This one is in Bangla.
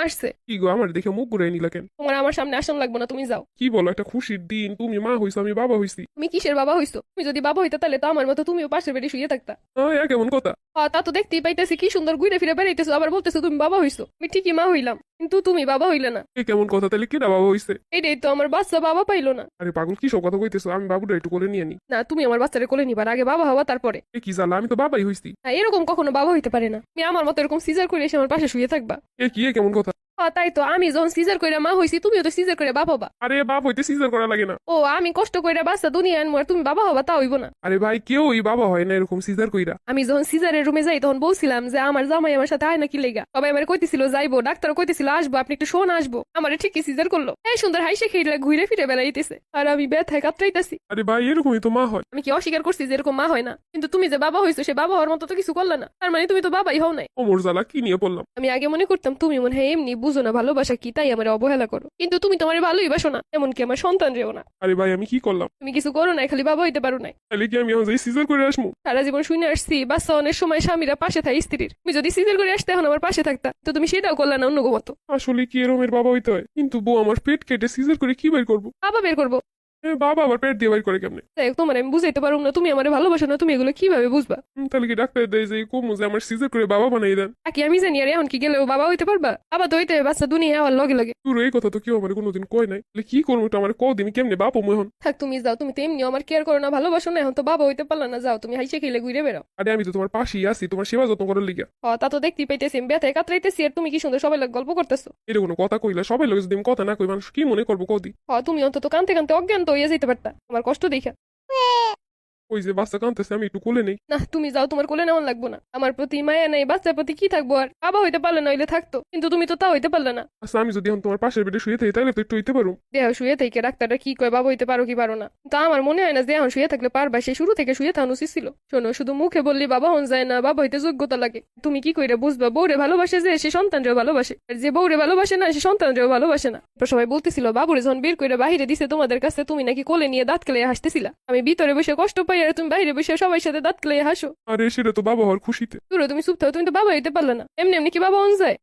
আসছে। কি গো আমার দেখে মুখ ঘুরাই নিলা কেন? তোমার আমার সামনে আসান লাগবে না, তুমি যাও। কি বলো, একটা খুশির দিন, তুমি মা হইছো আমি বাবা হইছি। তুমি কিসের বাবা হইছো? তুমি যদি বাবা হইতে তাহলে তো আমার মতো তুমিও পাশের বেডে শুয়ে থাকতা। কেমন কথা? তা তো দেখতেই পাইতেছি কি সুন্দর ঘুরে ফিরে বেড়াইতেছো, আবার বলতেছো তুমি বাবা হইছো। আমি ঠিকই মা হইলাম, কিন্তু তুমি বাবা হইলে না। কেমন কথা? তাহলে কেডা বাবা হইছে? এটাই তো, আমার বাচ্চা বাবা পাইলো না। আরে পাগল, কি সব কথা কইতেছো? আমি বাবুটা একটু কোলে নিয়ে নি। না, তুমি আমার বাচ্চারে কোলে নিবার আগে বাবা হওয়া তারপরে। কি জ্বালা, আমি তো বাবাই হইছি। না, এরকম কখনো বাবা হইতে পারে না। তুমি আমার মতো এরকম সিজার করে এসে আমার পাশে শুয়ে থাকবা। কেমন কথা? তাই তো, আমি যখন সিজার করে মা হইছি, তুমিও তো সিজার করে বাবা হবা। আরে বাপ হইতে সিজার করা লাগে না। ও, আমি কষ্ট করে বাচ্চা দুনিয়া আনবো আর তুমি বাবা হবা, তা হইব না। আরে ভাই, কেউই বাবা হয় না এরকম সিজার কইরা। আমি যখন সিজারের রুমে যাই তখন বলছিলাম যে আমার জামাই আমার সাথে আয় নাকি লেগা, সবাই আমার কইতেছিল যাইবো, ডাক্তার কইতেছিল আসবো, আপনি একটু শোন আসবো। আমার ঠিকই সিজার করলো, এই সুন্দর হাইসে খেয়ে ঘুরে ফিরে বেড়াইতেছে, আর আমি ব্যথায় কাতরাইতেছি। আরে ভাই, এরকমই তো মা হয়। আমি কি অস্বীকার করছি যে এরকম মা হয় না? কিন্তু তুমি যে বাবা হইছো, সে বাবা হওয়ার মতো তো কিছু করলে না, তার মানে তুমি তো বাবাই হও নাই। ওমর জ্বালা, কি নিয়ে পড়লাম? আমি আগে মনে করতাম তুমি মনে হয় এমনি বুঝো না ভালোবাসা কি, তাই আমার অবহেলা করো, কিন্তু তুমি তোমার ভালোই বাসো না, এমনকি আমার সন্তান রেও না। আরে ভাই, আমি কি করলাম? তুমি কিছু করো নাই, খালি বাবা হইতে পারো নাই। তাহলে কি আমি এখন যাই সিজার করে আসবো? সারা জীবন শুনে আসছি বাচ্চা অনেক সময় স্বামীরা পাশে থাকে স্ত্রীর, তুমি যদি সিজার করে আসতে এখন আমার পাশে থাকতা, তো তুমি সেটাও করলা না অন্য মতো। আসলে কি এরমের বাবা হইতে হয়? কিন্তু বউ আমার পেট কেটে সিজার করে কি বের করবো? বাবা বের করবো। বাবা আবার পেট দিয়ে বের করে কেমনে? তাই তোমার আমি বুঝাইতে পারবো না, তুমি আমার ভালোবাসো না, তুমি এগুলো কিভাবে বুঝবা? তাহলে কি ডাক্তার দেয় যে কমু যে আমার সিজার করে বাবা বানাই দেন? কি আমি জানি, আর এখন কি গেলেও বাবা হইতে পারবা? বাবা তো হইতে হবে, বাচ্চা দুনিয়া হওয়ার লগে লগে। তোর এই কথা তো কেউ আমার কোনোদিন কয় নাই। তাহলে কি করবো? এটা আমার কদিন কেমনে বাপ হমু এখন? থাক, তুমি যাও, তুমি তো এমনিও আমার কেয়ার করো না, ভালোবাসো না, এখন তো বাবা হইতে পারলা না, যাও তুমি হাইসে খেলে ঘুরে বেড়াও। আরে আমি তো তোমার পাশেই আছি, তোমার সেবা যত্ন করার লিগা। তা তো দেখতেই পাইতেছি, আমি ব্যথায় কাতরাইতেছি আর তুমি কি সুন্দর সবাই লোক গল্প করতেছো। এটা কোনো কথা কইলা? সবাই লোক যদি আমি কথা না কই, মানুষ কি মনে করবো কদি? তুমি অন্তত কানতে কানতে অজ্ঞান তো হইয়া যেতে পারতা আমার কষ্ট দেখা। ওই যে বাচ্চা কাঁদতেছে, আমি একটু কোলে নেই। না, তুমি যাও, তোমার কোলে নেওয়ান লাগবো না। আমার প্রতি মায়া নাই, বাচ্চার প্রতি কি থাকবো আর? বাবা হইতে পারলে না হইলে থাকতো, কিন্তু তুমি তো তা হইতে পারলে না। আচ্ছা, আমি যদি এখন তোমার পাশের বেডে শুয়ে থাকি তাহলে তো একটু হইতে পারো। দেহ শুয়ে থেকে ডাক্তাররা কি কয় বাবা হইতে পারো কি পারো না, তা আমার মনে হয় না যে এখন শুয়ে থাকলে পারবা, সে শুরু থেকে শুয়ে থাকা উচিত ছিল। শোনো, শুধু মুখে বললি বাবা হন যায় না, বাবা হইতে যোগ্যতা লাগে। তুমি কি কইরা বুঝবা বউরে ভালোবাসে যে সে সন্তানরেও ভালোবাসে, আর যে বউরে ভালোবাসে না সে সন্তানরেও ভালোবাসে না। তো সবাই বলতেছিল বাবুরে যখন বের করে বাহিরে দিছে তোমাদের কাছে, তুমি নাকি কোলে নিয়ে দাঁত কেলে হাসতেছিলা। আমি ভিতরে বসে কষ্ট পাই আর তুমি বাইরে বসে সবাই সাথে দাঁত কেলে হাসো। আরে সেটা তো বাবা হওয়ার খুশিতে। তুমি চুপ থাকো, তুমি তো বাবা হইতে পারলে না, এমনি এমনি কি বাবা হন যায়?